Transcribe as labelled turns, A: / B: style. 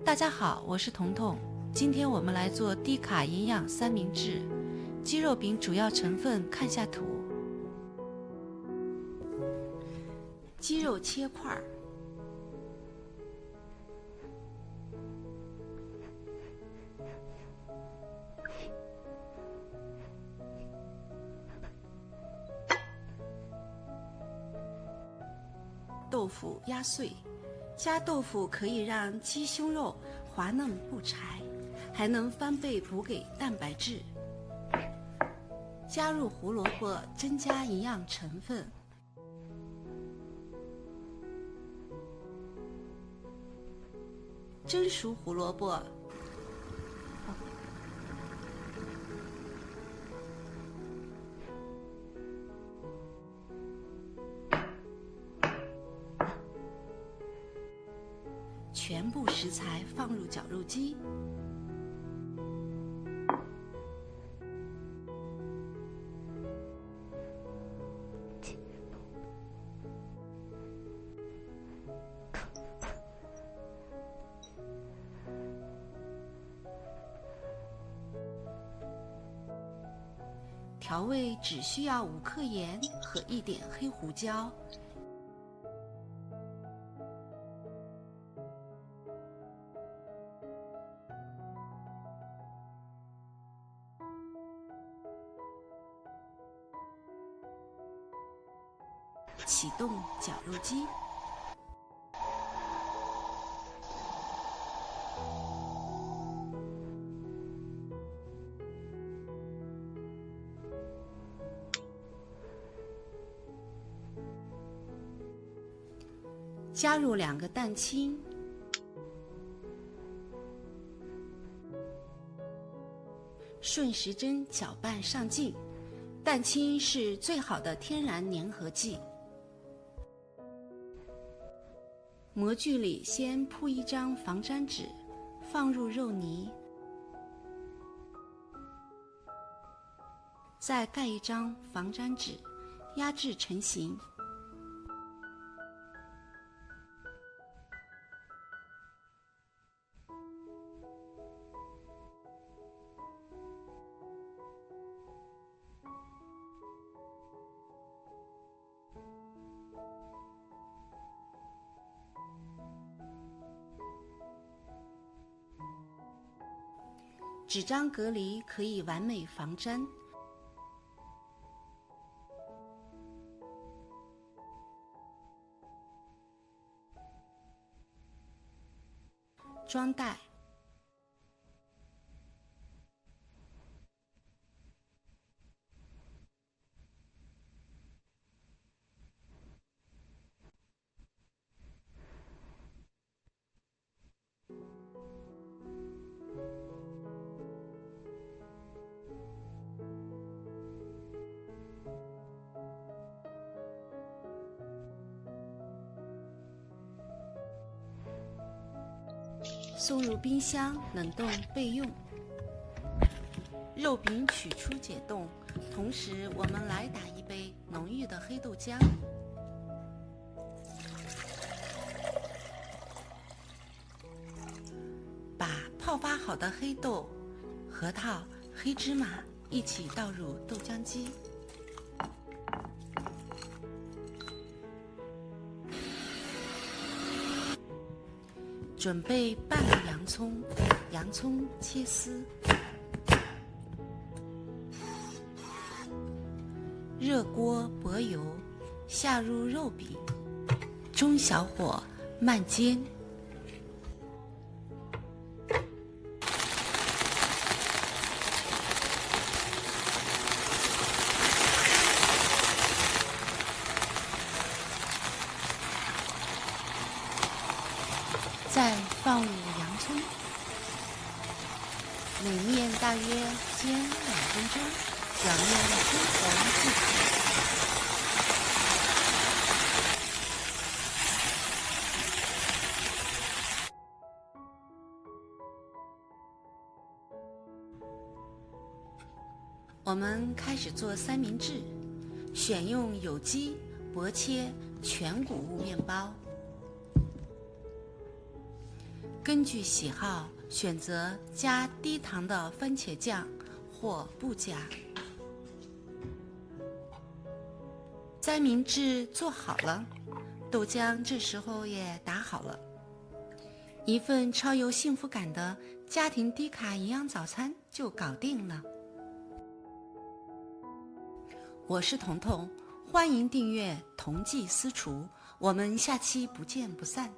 A: 大家好，我是彤彤。今天我们来做低卡营养三明治。鸡肉饼主要成分看下图。鸡肉切块，豆腐压碎，加豆腐可以让鸡胸肉滑嫩不柴，还能翻倍补给蛋白质。加入胡萝卜，增加营养成分。蒸熟胡萝卜，全部食材放入绞肉机，调味只需要5克盐和1点黑胡椒。启动绞肉机。加入2个蛋清，顺时针搅拌上劲。蛋清是最好的天然粘合剂。模具里先铺1张防粘纸，放入肉泥，再盖1张防粘纸，压制成型。纸张隔离可以完美防粘。装袋，送入冰箱冷冻备用。肉饼取出解冻，同时我们来打1杯浓郁的黑豆浆。把泡发好的黑豆、核桃、黑芝麻一起倒入豆浆机。准备半个洋葱，洋葱切丝。热锅薄油，下入肉饼，中小火慢煎。再放入洋葱，每面大约煎2分钟，表面金黄即可。我们开始做三明治，选用有机薄切全谷物面包。根据喜好选择加低糖的番茄酱或不加。三明治做好了，豆浆这时候也打好了，一份超有幸福感的家庭低卡营养早餐就搞定了。我是彤彤，欢迎订阅同济私厨，我们下期不见不散。